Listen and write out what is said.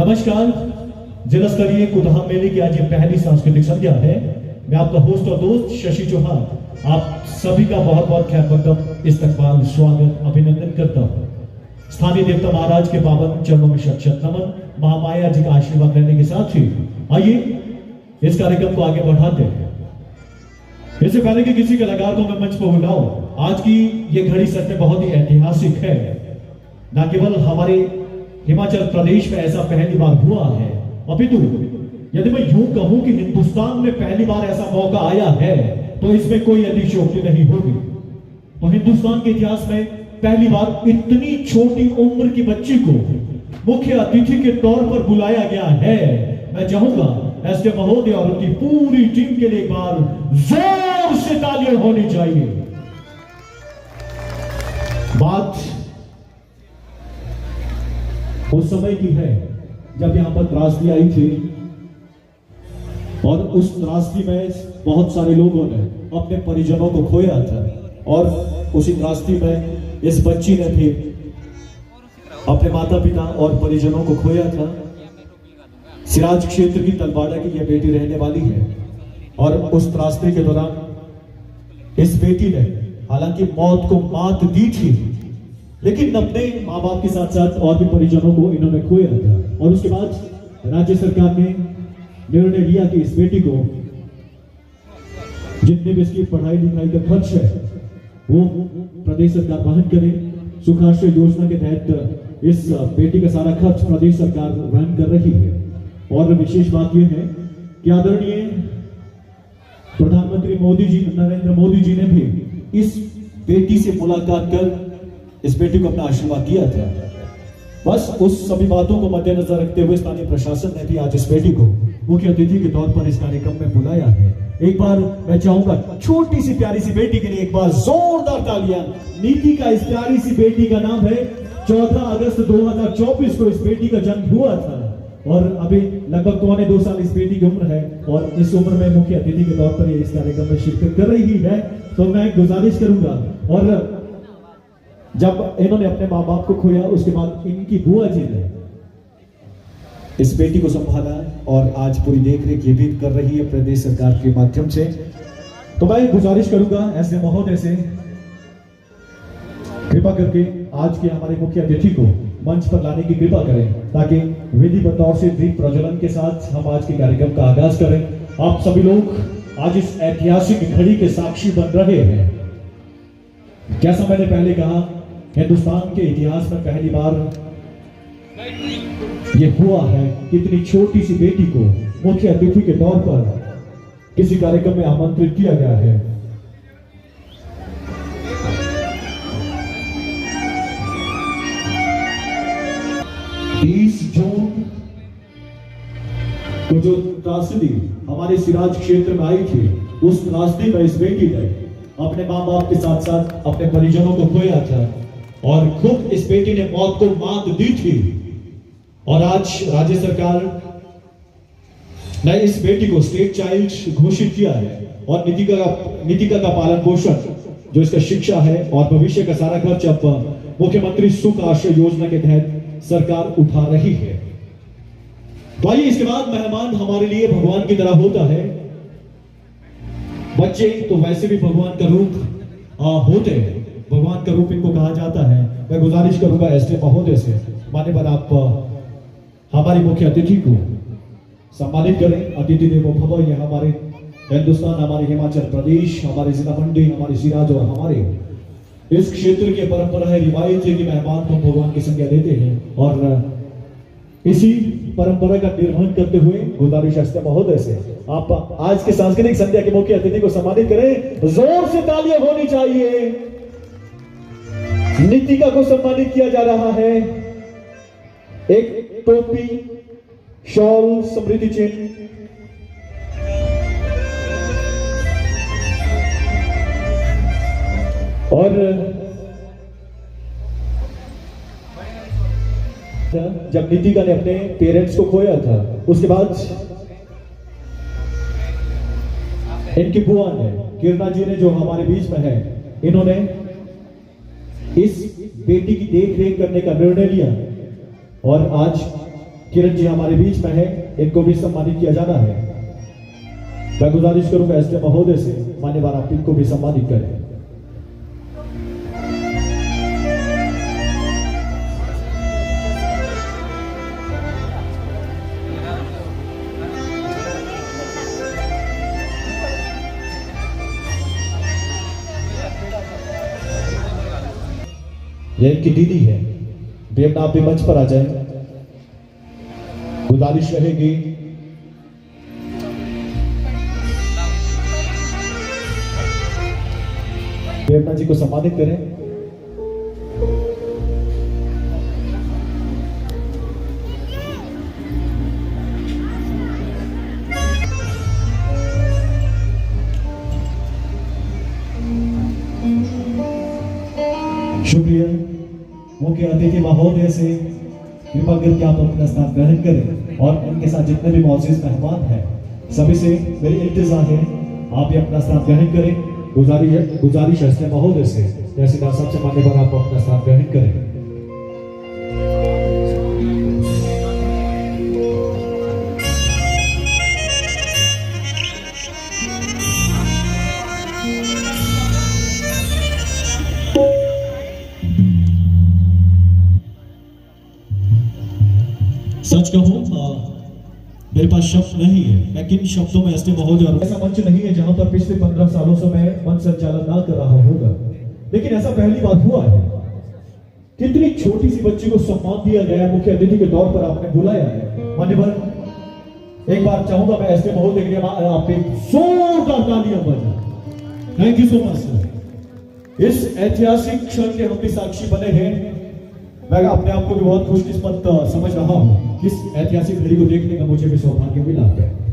नमस्कार। जिला स्तरीय कुतहा मेले की आज ये पहली सांस्कृतिक संध्या है। मैं आपका होस्ट और दोस्त शशि चौहान आप सभी का बहुत बहुत खैर मकदम इस्तकबाल, स्वागत, अभिनंदन करता हूँ। स्थानीय देवता महाराज के पावन चरणों में शत शत नमन, महामाया जी का आशीर्वाद लेने के साथ ही आइए इस कार्यक्रम को आगे बढ़ाते हैं। इससे पहले कि किसी कलाकार को मैं मंच पर बुलाऊं, आज की ये घड़ी सच में बहुत ही ऐतिहासिक है। न केवल हमारे हिमाचल प्रदेश में ऐसा पहली बार हुआ है, अपितु यदि मैं यूं कहूं कि हिंदुस्तान में पहली बार ऐसा मौका आया है तो इसमें कोई अतिशयोक्ति नहीं होगी। तो हिंदुस्तान के इतिहास में पहली बार इतनी छोटी उम्र की बच्ची को मुख्य अतिथि के तौर पर बुलाया गया है। मैं चाहूंगा एसडे महोदय और उनकी पूरी टीम के लिए एक बार जोर से तालियां होनी चाहिए। बात उस समय की है जब यहां पर त्रासदी आई थी और उस त्रासदी में बहुत सारे लोगों ने अपने परिजनों को खोया था और उसी त्रासदी में इस बच्ची ने भी अपने माता पिता और परिजनों को खोया था। सिराज क्षेत्र की तलवाड़ा की यह बेटी रहने वाली है और उस त्रासदी के दौरान इस बेटी ने हालांकि मौत को मात दी थी, लेकिन अपने माँ बाप के साथ साथ और भी परिजनों को इन्होंने खोया था। और उसके बाद राज्य सरकार ने निर्णय लिया कि इस बेटी को जितने भी इसकी पढ़ाई लिखाई का खर्च है वो प्रदेश सरकार वहन करे। सुखाश्रय योजना के तहत इस बेटी का सारा खर्च प्रदेश सरकार वहन कर रही है। और विशेष बात यह है कि आदरणीय प्रधानमंत्री मोदी जी, नरेंद्र मोदी जी ने भी इस बेटी से मुलाकात कर इस बेटी को अपना आशीर्वाद दिया था। बस उस सभी बातों को मद्देनजर रखते हुए स्थानीय प्रशासन ने भी आज इस बेटी को मुख्य अतिथि के तौर पर इस कार्यक्रम में बुलाया है। एक बार मैं चाहूंगा छोटी सी प्यारी सी बेटी के लिए एक बार जोरदार तालियां। नीति का इस प्यारी सी बेटी का नाम है। 14 अगस्त 2024 को इस बेटी का जन्म हुआ था और अभी लगभग 2.25 साल इस बेटी की उम्र है और इस उम्र में मुख्य अतिथि के तौर पर ये इस कार्यक्रम में शिरकत कर रही है। तो मैं गुजारिश करूंगा, और जब इन्होंने अपने माँ बाप को खोया उसके बाद इनकी बुआ जी ने इस बेटी को संभाला और आज पूरी देखरेख ये भी कर रही है प्रदेश सरकार के माध्यम से। तो मैं गुजारिश करूंगा ऐसे महोदय से कृपा करके आज के हमारे मुख्य अतिथि को मंच पर लाने की कृपा करें ताकि विधिवत तौर से दीप प्रज्वलन के साथ हम आज के कार्यक्रम का आगाज करें। आप सभी लोग आज इस ऐतिहासिक घड़ी के साक्षी बन रहे हैं। जैसा मैंने पहले कहा, हिंदुस्तान के इतिहास में पहली बार यह हुआ है कि इतनी छोटी सी बेटी को मुख्य अतिथि के तौर पर किसी कार्यक्रम में आमंत्रित किया गया है। जून को जो त्रासदी हमारे सिराज क्षेत्र में आई थी, उस त्रासदी में इस बेटी ने अपने माँ बाप के साथ साथ अपने परिजनों को खोया था और खुद इस बेटी ने मौत को मात दी थी। और आज राज्य सरकार ने इस बेटी को स्टेट चाइल्ड घोषित किया है और नीतिका का पालन पोषण, जो इसका शिक्षा है और भविष्य का सारा खर्च अब मुख्यमंत्री सुख आश्रय योजना के तहत सरकार उठा रही है। तो आइए, इसके बाद मेहमान हमारे लिए भगवान की तरह होता है। बच्चे तो वैसे भी भगवान का रूप होते हैं, भगवान का रूप इनको कहा जाता है। मैं गुजारिश करूंगा एसडे महोदय से, मान्यवर आप हमारे मुख्य अतिथि को सम्मानित करें। अतिथि देवो भव। यह हमारे हिंदुस्तान, हमारे हिमाचल प्रदेश, हमारे जिला मंडी, हमारे सिराज और हमारे इस क्षेत्र की परंपरा है, रिवायत है कि मेहमान को भगवान की संज्ञा देते हैं और इसी परंपरा का निर्वहन करते हुए गुजारिश एसडे महोदय से आप आज के सांस्कृतिक संध्या के मुख्य अतिथि को सम्मानित करें। जोर से तालियां होनी चाहिए। नीतिका को सम्मानित किया जा रहा है। एक टोपी, शॉल, समृद्धि चिन्ह और जब नीतिका ने अपने पेरेंट्स को खोया था उसके बाद इनकी बुआ ने, किरणा जी ने, जो हमारे बीच में है, इन्होंने इस बेटी की देख रेख करने का निर्णय लिया और आज किरण जी हमारे बीच में है, इनको भी सम्मानित किया जाना है। मैं गुजारिश करूंगा एसडीएम महोदय से, मान्यवर आप इनको भी सम्मानित करें। यह इनकी दीदी है, देवना आप भी मंच पर आ जाए। गुजारिश रहेगी देवना जी को सम्मानित करें। शुक्रिया। मुख्य अतिथि महोदय से कृपा करके आप अपना स्थान ग्रहण करें और उनके साथ जितने भी मौजूद मेहमान हैं सभी से मेरी इंतजार है आप भी अपना स्थान ग्रहण करें। गुजारिश है महोदय से तहसीलदार साहब से मान्यवर आप अपना स्थान ग्रहण करें। सच कहूं मेरे पास शब्द नहीं है, मैं किन शब्दों में एसडीएम महोदय और ऐसा मंच नहीं है जहां पर पिछले 15 सालों से मैं मंच संचालन ना कर रहा होगा, लेकिन ऐसा पहली बार हुआ है। कितनी छोटी सी बच्ची को सम्मान दिया गया, मुख्य अतिथि के तौर पर आपने बुलाया है। मान्यवर एक बार चाहूंगा मैं एसडीएम महोदय के लिए आप एक जोरदार तालियां बजाएं। Thank you so much sir. इस ऐतिहासिक क्षण के हम भी साक्षी बने हैं। मैं अपने आप को भी बहुत खुशकिस्मत समझ रहा हूं कि इस ऐतिहासिक घड़ी को देखने का मुझे भी सौभाग्य मिला है।